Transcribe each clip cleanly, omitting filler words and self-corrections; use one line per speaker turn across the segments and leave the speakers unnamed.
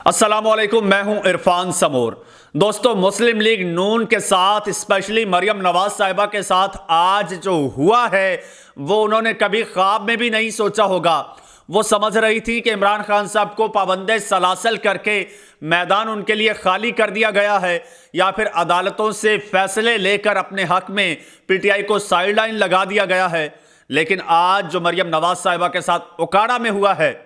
अस्सलामुअलैकुम, मैं हूं इरफान समूर। दोस्तों, मुस्लिम लीग नून के साथ स्पेशली मरियम नवाज साहिबा के साथ आज जो हुआ है वो उन्होंने कभी ख्वाब में भी नहीं सोचा होगा। वो समझ रही थी कि इमरान खान साहब को पाबंदे सलासल करके मैदान उनके लिए खाली कर दिया गया है या फिर अदालतों से फैसले लेकर अपने हक में पीटीआई को साइडलाइन लगा दिया गया है। लेकिन आज जो मरियम नवाज साहिबा के साथ ओकाड़ा में हुआ है,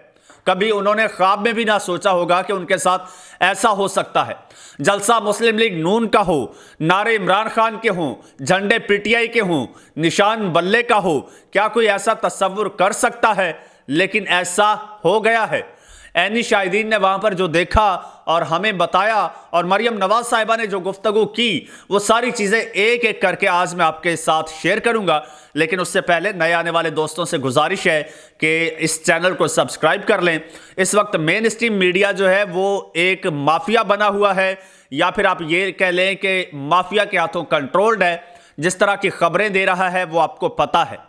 कभी उन्होंने ख्वाब में भी ना सोचा होगा कि उनके साथ ऐसा हो सकता है। जलसा मुस्लिम लीग नून का हो, नारे इमरान खान के हों, झंडे पीटीआई के हों, निशान बल्ले का हो, क्या कोई ऐसा तस्वुर कर सकता है? लेकिन ऐसा हो गया है। ऐनी शाहिदीन ने वहां पर जो देखा और हमें बताया और मरियम नवाज साहिबा ने जो गुफ्तगू की, वो सारी चीजें एक एक करके आज मैं आपके साथ शेयर करूंगा। लेकिन उससे पहले नए आने वाले दोस्तों से गुजारिश है कि इस चैनल को सब्सक्राइब कर लें। इस वक्त मेन स्ट्रीम मीडिया जो है वो एक माफिया बना हुआ है, या फिर आप ये कह लें कि माफिया के हाथों कंट्रोल्ड है। जिस तरह की खबरें दे रहा है वो आपको पता है।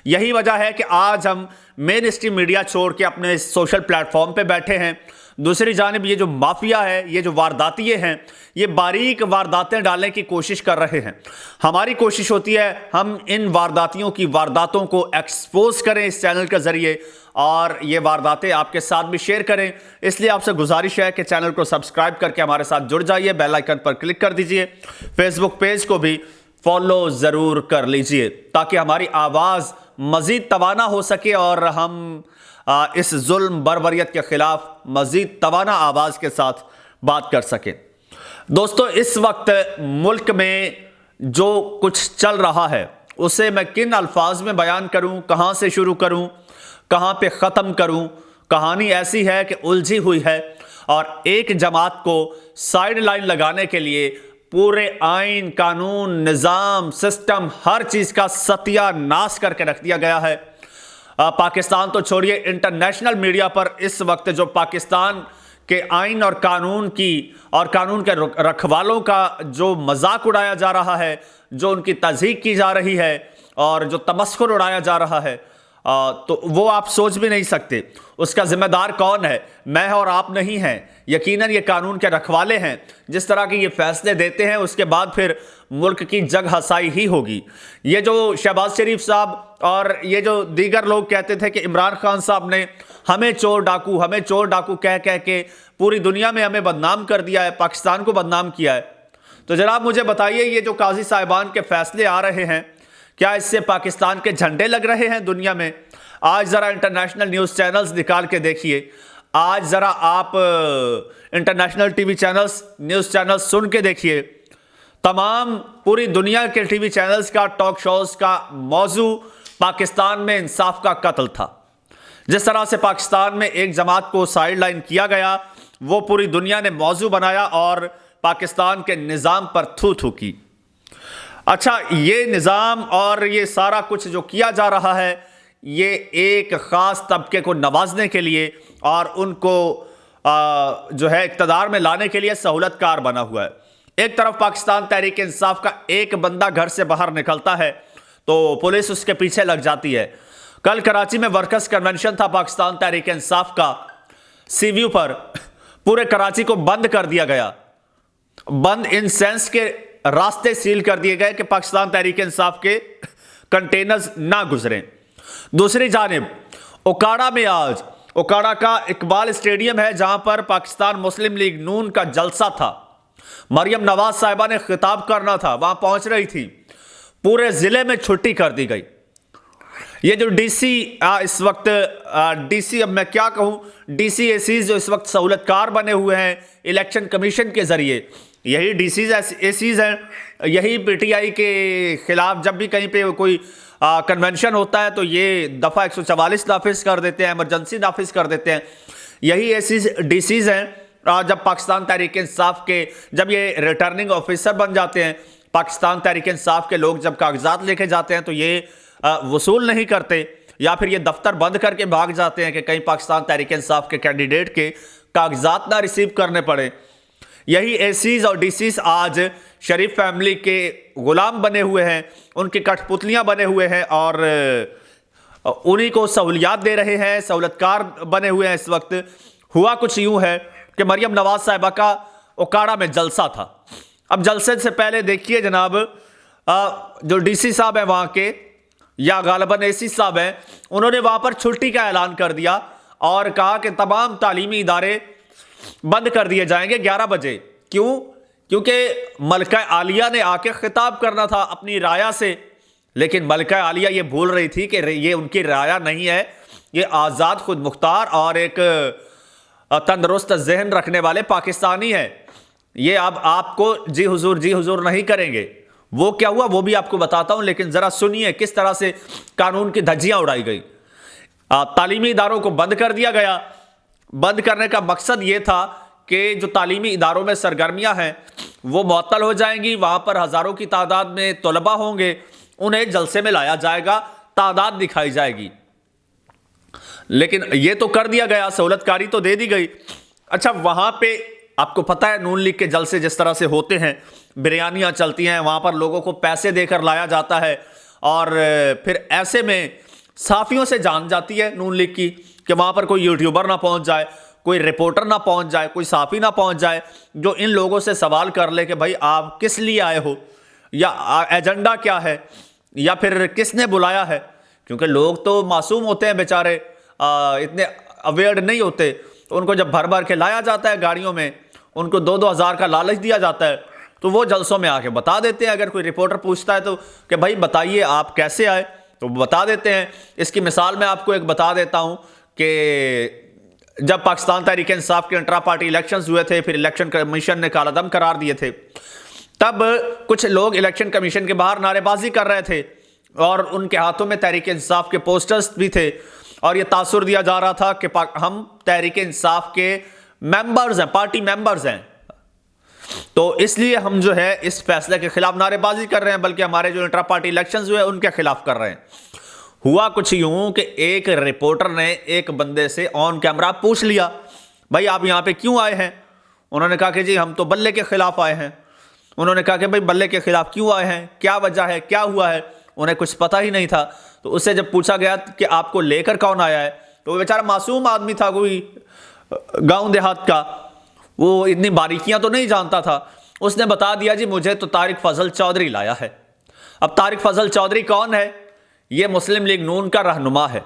यही वजह है कि आज हम मेन स्ट्रीम मीडिया छोड़ के अपने सोशल प्लेटफॉर्म पे बैठे हैं। दूसरी जानिब ये जो माफिया है, ये जो वारदातिये हैं, ये बारीक वारदातें डालने की कोशिश कर रहे हैं। हमारी कोशिश होती है हम इन वारदातियों की वारदातों को एक्सपोज करें इस चैनल के जरिए, और ये वारदातें आपके साथ भी शेयर करें। इसलिए आपसे गुजारिश है कि चैनल को सब्सक्राइब करके हमारे साथ जुड़ जाइए, बेल आइकन पर क्लिक कर दीजिए, फेसबुक पेज को भी फॉलो ज़रूर कर लीजिए ताकि हमारी आवाज़ मज़ीद तवाना हो सके और हम इस जुल्म बर्बरियत के ख़िलाफ़ मज़ीद तवाना आवाज़ के साथ बात कर सकें। दोस्तों, इस वक्त मुल्क में जो कुछ चल रहा है उसे मैं किन अल्फाज में बयान करूं, कहां से शुरू करूं, कहां पे ख़त्म करूं? कहानी ऐसी है कि उलझी हुई है और एक जमात को साइड लाइन लगाने के लिए पूरे आइन, कानून, निज़ाम, सिस्टम, हर चीज़ का सत्यानाश करके रख दिया गया है। पाकिस्तान तो छोड़िए, इंटरनेशनल मीडिया पर इस वक्त जो पाकिस्तान के आइन और कानून की और कानून के रखवालों का जो मजाक उड़ाया जा रहा है, जो उनकी तज़हीक की जा रही है और जो तमस्खुर उड़ाया जा रहा है, तो वो आप सोच भी नहीं सकते उसका जिम्मेदार कौन है। मैं और आप नहीं हैं, यकीनन ये कानून के रखवाले हैं। जिस तरह के ये फैसले देते हैं उसके बाद फिर मुल्क की जग हसाई ही होगी। ये जो शहबाज शरीफ साहब और ये जो दीगर लोग कहते थे कि इमरान खान साहब ने हमें चोर डाकू कह कह के पूरी दुनिया में हमें बदनाम कर दिया है, पाकिस्तान को बदनाम किया है, तो जनाब मुझे बताइए, ये जो काजी साहिबान के फैसले आ रहे हैं, क्या इससे पाकिस्तान के झंडे लग रहे हैं दुनिया में? आज ज़रा इंटरनेशनल न्यूज़ चैनल्स निकाल के देखिए। आज ज़रा आप international TV channels, news channels सुन के देखिए। तमाम पूरी दुनिया के टीवी चैनल्स का, टॉक शोज़ का मौजू पाकिस्तान में इंसाफ का कत्ल था। जिस तरह से पाकिस्तान में एक जमात को साइड लाइन किया गया, वो पूरी दुनिया ने मौजू बनाया और पाकिस्तान के निज़ाम पर थू थू की। अच्छा, ये निज़ाम और ये सारा कुछ जो किया जा रहा है, ये एक ख़ास तबके को नवाजने के लिए और उनको जो है इक़्तिदार में लाने के लिए सहूलतकार बना हुआ है। एक तरफ पाकिस्तान तहरीक इंसाफ का एक बंदा घर से बाहर निकलता है तो पुलिस उसके पीछे लग जाती है। कल कराची में वर्कर्स कन्वेंशन था पाकिस्तान तहरीक इंसाफ का, सीव्यू पर पूरे कराची को बंद कर दिया गया। बंद इन सेंस के रास्ते सील कर दिए गए कि पाकिस्तान तहरीक इंसाफ के कंटेनर्स ना गुजरें। दूसरी जानिब ओकाड़ा में आज, ओकाड़ा का इकबाल स्टेडियम है जहां पर पाकिस्तान मुस्लिम लीग नून का जलसा था। मरियम नवाज साहिबा ने खिताब करना था, वहां पहुंच रही थी, पूरे जिले में छुट्टी कर दी गई। ये जो डीसी इस वक्त डीसी, अब मैं क्या कहूं, डीसी एसीज जो इस वक्त सहूलतकार बने हुए हैं इलेक्शन कमीशन के जरिए, यही डीसीज एसीज हैं। यही पीटीआई के खिलाफ जब भी कहीं पे कोई कन्वेंशन होता है तो ये दफ़ा 144 नाफिज कर देते हैं, एमरजेंसी नाफिज कर देते हैं। यही एसीज डीसीज हैं। जब पाकिस्तान तहरीक इंसाफ के जब ये रिटर्निंग ऑफिसर बन जाते हैं, पाकिस्तान तहरीक इंसाफ के लोग जब कागजात लेके जाते हैं तो ये वसूल नहीं करते, या फिर ये दफ्तर बंद करके भाग जाते हैं कि कहीं पाकिस्तान तहरीक इंसाफ के कैंडिडेट के कागजात ना रिसीव करने पड़े। यही एसीज और डीसीज आज शरीफ फैमिली के गुलाम बने हुए हैं, उनकी कठपुतलियां बने हुए हैं और उन्हीं को सहूलियात दे रहे हैं, सहूलतकार बने हुए हैं। इस वक्त हुआ कुछ यूं है कि मरियम नवाज साहिबा का ओकाड़ा में जलसा था। अब जलसे से पहले देखिए जनाब, जो डीसी साहब हैं वहां के, या गालिबन एसी साहब हैं, उन्होंने वहां पर छुट्टी का ऐलान कर दिया और कहा कि तमाम तालीमी इदारे बंद कर दिए जाएंगे 11 बजे। क्यों? क्योंकि मलका आलिया ने आके खिताब करना था अपनी राया से, लेकिन मलका आलिया ये भूल रही थी कि ये उनकी राया नहीं है, ये आज़ाद खुद मुख्तार और एक तंदुरुस्त जहन रखने वाले पाकिस्तानी है। ये अब आपको जी हुजूर नहीं करेंगे। वो क्या हुआ वो भी आपको बताता हूं, लेकिन जरा सुनिए किस तरह से कानून की धज्जियां उड़ाई गई। तालीमी इदारों को बंद कर दिया गया। बंद करने का मकसद ये था कि जो तालीमी इदारों में सरगर्मियां हैं वो मुअत्तल हो जाएंगी, वहां पर हजारों की तादाद में तलबा होंगे, उन्हें जलसे में लाया जाएगा, तादाद दिखाई जाएगी। लेकिन ये तो कर दिया गया, सहूलतकारी तो दे दी गई। अच्छा, वहां पे आपको पता है नून लीग के जलसे जिस तरह से होते हैं, बिरयानियां चलती हैं, वहां पर लोगों को पैसे देकर लाया जाता है और फिर ऐसे में साफियों से जान जाती है नून लीग की कि वहां पर कोई यूट्यूबर ना पहुंच जाए, कोई रिपोर्टर ना पहुंच जाए, कोई साफी ना पहुंच जाए जो इन लोगों से सवाल कर ले कि भाई आप किस लिए आए हो, या एजेंडा क्या है, या फिर किसने बुलाया है। क्योंकि लोग तो मासूम होते हैं बेचारे, इतने अवेयर नहीं होते। तो उनको जब भर भर के लाया जाता है गाड़ियों में, उनको 2-2 हज़ार का लालच दिया जाता है, तो वो जलसों में आके बता देते हैं। अगर कोई रिपोर्टर पूछता है तो कि भाई बताइए आप कैसे आए, तो वो बता देते हैं। इसकी मिसाल मैं आपको एक बता देता हूं कि जब पाकिस्तान तहरीक इंसाफ के इंट्रा पार्टी इलेक्शंस हुए थे, फिर इलेक्शन कमीशन ने कालादम करार दिए थे, तब कुछ लोग इलेक्शन कमीशन के बाहर नारेबाजी कर रहे थे और उनके हाथों में तहरीक इंसाफ के पोस्टर्स भी थे और यह तासुर दिया जा रहा था कि हम तहरीक इंसाफ के मेंबर्स हैं, पार्टी मेंबर्स हैं, तो इसलिए हम जो है इस फैसले के खिलाफ नारेबाजी कर रहे हैं, बल्कि हमारे जो इंट्रा पार्टी इलेक्शंस हुए उनके खिलाफ कर रहे हैं। हुआ कुछ यूं कि एक रिपोर्टर ने एक बंदे से ऑन कैमरा पूछ लिया, भाई आप यहां पे क्यों आए हैं? उन्होंने कहा कि जी हम तो बल्ले के खिलाफ आए हैं। उन्होंने कहा कि भाई बल्ले के खिलाफ क्यों आए हैं, क्या वजह है, क्या हुआ है? उन्हें कुछ पता ही नहीं था। तो उससे जब पूछा गया कि आपको लेकर कौन आया है, तो वो बेचारा मासूम आदमी था, कोई गांव देहात का, वो इतनी बारीकियां तो नहीं जानता था। उसने बता दिया जी मुझे तो तारिक फजल चौधरी लाया है। अब तारिक फजल चौधरी कौन है? ये मुस्लिम लीग नून का रहनुमा है।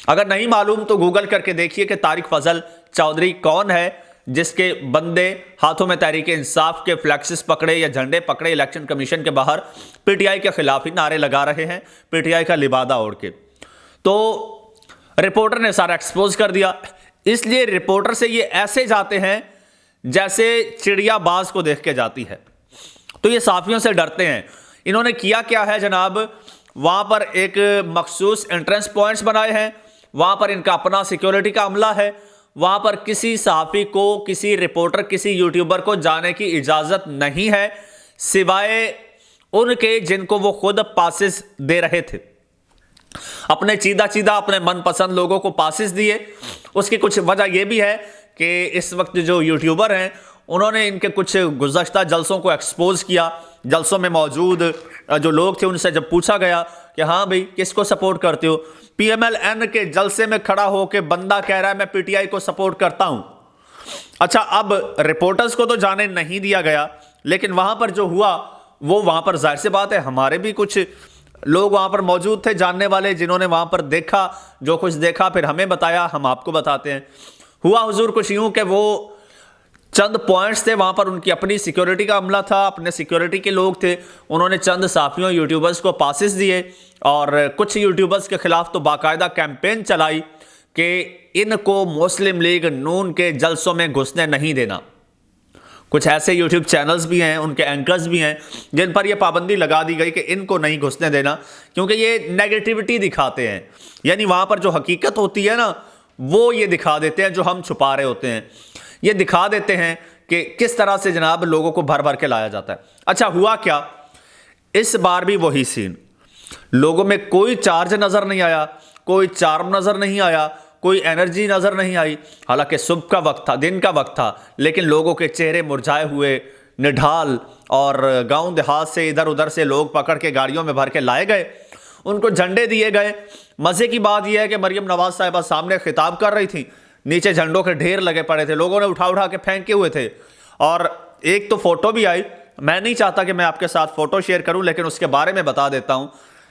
अगर नहीं मालूम तो गूगल करके देखिए कि तारिक फजल चौधरी कौन है, जिसके बंदे हाथों में तहरीक इंसाफ के फ्लैक्सिस पकड़े या झंडे पकड़े इलेक्शन कमीशन के बाहर पीटीआई के खिलाफ ही नारे लगा रहे हैं, पीटीआई का लिबादा ओढ़ के। तो रिपोर्टर ने सारा एक्सपोज कर दिया। इसलिए रिपोर्टर से ये ऐसे जाते हैं जैसे चिड़िया बाज को देख के जाती है। तो ये साफियों से डरते हैं। इन्होंने किया क्या है जनाब, वहां पर एक मखसूस एंट्रेंस पॉइंट्स बनाए हैं, वहां पर इनका अपना सिक्योरिटी का अमला है, वहां पर किसी सहाफी को, किसी रिपोर्टर, किसी यूट्यूबर को जाने की इजाजत नहीं है, सिवाय उनके जिनको वो खुद पासिस दे रहे थे। अपने चीदा अपने मनपसंद लोगों को पासिस दिए। उसकी कुछ वजह यह भी है कि इस वक्त जो यूट्यूबर हैं उन्होंने इनके कुछ गुज़श्ता जलसों को एक्सपोज किया। जलसों में मौजूद जो लोग थे उनसे जब पूछा गया कि हाँ भाई किसको सपोर्ट करते हो, पीएमएलएन के जलसे में खड़ा होकर बंदा कह रहा है मैं पीटीआई को सपोर्ट करता हूं। अच्छा, अब रिपोर्टर्स को तो जाने नहीं दिया गया, लेकिन वहां पर जो हुआ वो वहां पर जाहिर सी बात है हमारे भी कुछ लोग वहां पर मौजूद थे, जानने वाले, जिन्होंने वहां पर देखा, जो कुछ देखा फिर हमें बताया, हम आपको बताते हैं। हुआ हुजूर कुछ यूं कि वो चंद पॉइंट्स थे, वहां पर उनकी अपनी सिक्योरिटी का अमला था, अपने सिक्योरिटी के लोग थे, उन्होंने चंद साफियों यूट्यूबर्स को पासिस दिए और कुछ यूट्यूबर्स के खिलाफ तो बाकायदा कैंपेन चलाई कि इनको मुस्लिम लीग नून के जलसों में घुसने नहीं देना। कुछ ऐसे यूट्यूब चैनल्स भी हैं, उनके एंकर्स भी हैं जिन पर यह पाबंदी लगा दी गई कि इनको नहीं घुसने देना, क्योंकि ये नेगेटिविटी दिखाते हैं। यानी वहां पर जो हकीकत होती है ना वो ये दिखा देते हैं, जो हम छुपा रहे होते हैं। ये दिखा देते हैं कि किस तरह से जनाब लोगों को भर भर के लाया जाता है। अच्छा, हुआ क्या, इस बार भी वही सीन, लोगों में कोई चार्ज नजर नहीं आया, कोई चार्म नजर नहीं आया, कोई एनर्जी नजर नहीं आई। हालांकि सुबह का वक्त था, दिन का वक्त था, लेकिन लोगों के चेहरे मुरझाए हुए, निढाल, और गांव देहात से इधर उधर से लोग पकड़ के गाड़ियों में भर के लाए गए, उनको झंडे दिए गए। मजे की बात यह है कि मरियम नवाज साहिबा सामने खिताब कर रही थी, नीचे झंडों के ढेर लगे पड़े थे, लोगों ने उठा उठा के फेंके हुए थे। और एक तो फोटो भी आई, मैं नहीं चाहता कि मैं आपके साथ फोटो शेयर करूं, लेकिन उसके बारे में बता देता हूं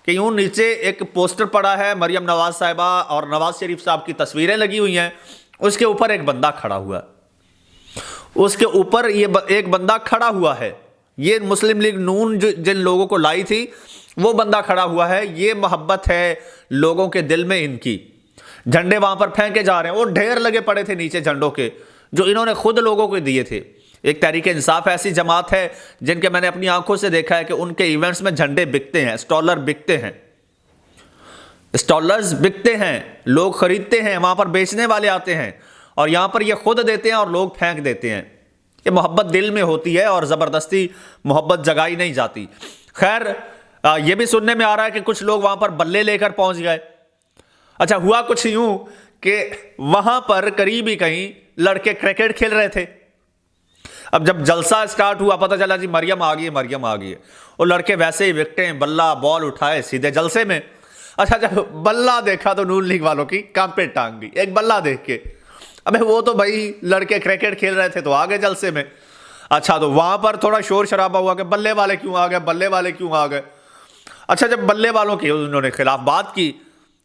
कि यूं नीचे एक पोस्टर पड़ा है, मरियम नवाज साहिबा और नवाज शरीफ साहब की तस्वीरें लगी हुई हैं, उसके ऊपर एक बंदा खड़ा हुआ है, उसके ऊपर ये एक बंदा खड़ा हुआ है। ये मुस्लिम लीग नून जिन लोगों को लाई थी वो बंदा खड़ा हुआ है। ये मोहब्बत है लोगों के दिल में इनकी। झंडे वहां पर फेंके जा रहे हैं, वो ढेर लगे पड़े थे नीचे झंडों के, जो इन्होंने खुद लोगों को दिए थे। एक तहरीक-ए- इंसाफ ऐसी जमात है जिनके मैंने अपनी आंखों से देखा है कि उनके इवेंट्स में झंडे बिकते हैं, स्टॉलर बिकते हैं, स्टॉलर्स बिकते हैं, लोग खरीदते हैं, वहां पर बेचने वाले आते हैं और यहां पर ये खुद देते हैं और लोग फेंक देते हैं। ये मोहब्बत दिल में होती है और ज़बरदस्ती मोहब्बत जगाई नहीं जाती। खैर, ये भी सुनने में आ रहा है कि कुछ लोग वहां पर बल्ले लेकर पहुंच गए। अच्छा, हुआ कुछ यूं कि वहां पर करीब ही कहीं लड़के क्रिकेट खेल रहे थे। अब जब जलसा स्टार्ट हुआ, पता चला जी मरियम आ गई है, मरियम आ गई है। वो लड़के वैसे ही विकटें, बल्ला, बॉल उठाए सीधे जलसे में। अच्छा, जब बल्ला देखा तो नून लीग वालों की कांपे टांग गई, एक बल्ला देख के। अबे वो तो भाई लड़के क्रिकेट खेल रहे थे तो आ गए जलसे में। अच्छा, तो वहां पर थोड़ा शोर शराबा हुआ कि बल्ले वाले क्यों आ गए, बल्ले वाले क्यों आ गए। अच्छा, जब बल्ले वालों की उन्होंने खिलाफ बात की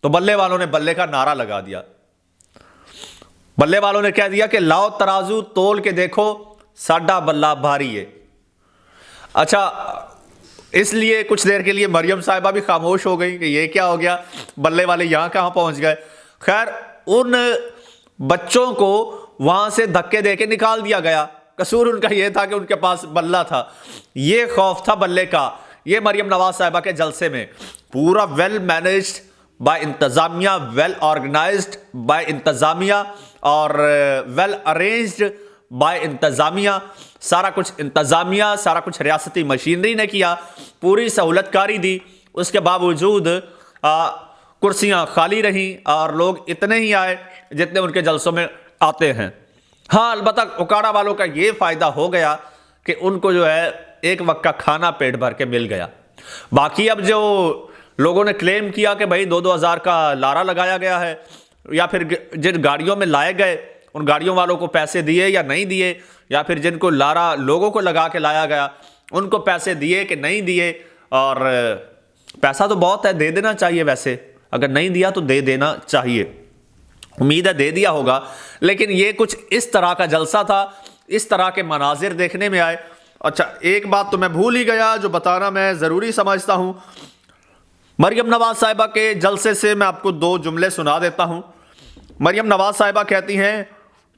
तो बल्ले वालों ने बल्ले का नारा लगा दिया। बल्ले वालों ने कह दिया कि लाओ तराजू तोल के देखो, साडा बल्ला भारी है। अच्छा, इसलिए कुछ देर के लिए मरियम साहिबा भी खामोश हो गई कि ये क्या हो गया, बल्ले वाले यहां कहां पहुंच गए। खैर, उन बच्चों को वहां से धक्के देके निकाल दिया गया। कसूर उनका यह था कि उनके पास बल्ला था, ये खौफ था बल्ले का। ये मरियम नवाज साहिबा के जलसे में पूरा वेल मैनेज्ड बाय इंतजामिया, वेल ऑर्गेनाइज्ड बाय इंतजामिया और वेल अरेंज्ड बाय इंतजामिया। सारा कुछ इंतजामिया, सारा कुछ रियासती मशीनरी ने किया, पूरी सहूलतकारी दी। उसके बावजूद कुर्सियां खाली रहीं और लोग इतने ही आए जितने उनके जलसों में आते हैं। हाँ, अलबत्ता उकाड़ा वालों का यह फायदा हो गया कि उनको जो है एक वक्त का खाना पेट भर के मिल गया। बाकी अब जो लोगों ने क्लेम किया कि भाई 2-2 हज़ार का लारा लगाया गया है, या फिर जिन गाड़ियों में लाए गए उन गाड़ियों वालों को पैसे दिए या नहीं दिए, या फिर जिनको लारा लोगों को लगा के लाया गया उनको पैसे दिए कि नहीं दिए। और पैसा तो बहुत है, दे देना चाहिए, वैसे अगर नहीं दिया तो दे देना चाहिए। उम्मीद है दे दिया होगा। लेकिन ये कुछ इस तरह का जलसा था, इस तरह के मनाजिर देखने में आए। अच्छा, एक बात तो मैं भूल ही गया जो बताना मैं ज़रूरी समझता हूं। मरियम नवाज साहिबा के जलसे से मैं आपको 2 जुमले सुना देता हूं। मरियम नवाज साहिबा कहती हैं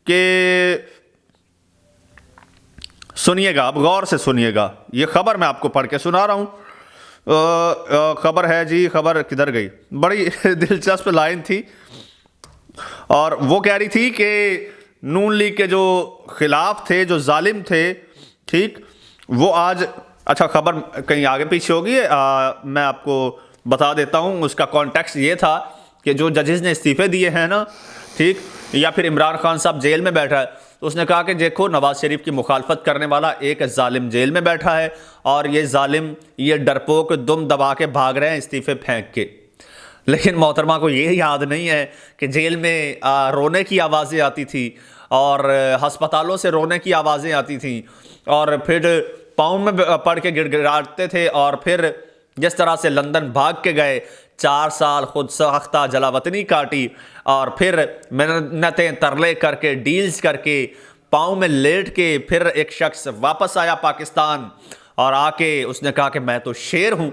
कि सुनिएगा, अब गौर से सुनिएगा, ये खबर मैं आपको पढ़ के सुना रहा हूं। खबर है जी, खबर किधर गई, बड़ी दिलचस्प लाइन थी और वो कह रही थी कि नून लीग के जो खिलाफ थे, जो जालिम थे, ठीक, वो आज, अच्छा खबर कहीं आगे पीछे होगी, मैं आपको बता देता हूं। उसका कॉन्टेक्स्ट ये था कि जो जजेस ने इस्तीफे दिए हैं ना, ठीक, या फिर इमरान खान साहब जेल में बैठा है, तो उसने कहा कि देखो नवाज शरीफ की मुखालफत करने वाला एक जालिम जेल में बैठा है और ये जालिम, ये डरपोक दुम दबा के भाग रहे हैं इस्तीफे फेंक के। लेकिन मोहतरमा को ये याद नहीं है कि जेल में रोने की आवाज़ें आती थी और हस्पतालों से रोने की आवाज़ें आती थी और फिर पाँव में पड़ के गिड़गिड़ाते थे और फिर जिस तरह से लंदन भाग के गए, 4 साल खुद सख्ता जलावतनी काटी और फिर मिन्नतें तरले करके, डील्स करके, पाँव में लेट के फिर एक शख्स वापस आया पाकिस्तान और आके उसने कहा कि मैं तो शेर हूँ।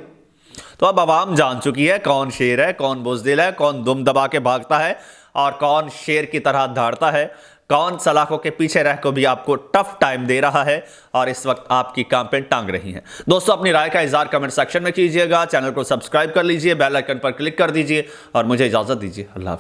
तो अब आवाम जान चुकी है कौन शेर है, कौन बुज़दिल है, कौन दुम दबा के भागता है और कौन शेर की तरह दौड़ता है, कौन सलाखों के पीछे रह को भी आपको टफ टाइम दे रहा है और इस वक्त आपकी कांपें टांग रही हैं। दोस्तों, अपनी राय का इज़हार कमेंट सेक्शन में कीजिएगा, चैनल को सब्सक्राइब कर लीजिए, बेल आइकन पर क्लिक कर दीजिए और मुझे इजाज़त दीजिए। अल्लाह हाफ़िज़।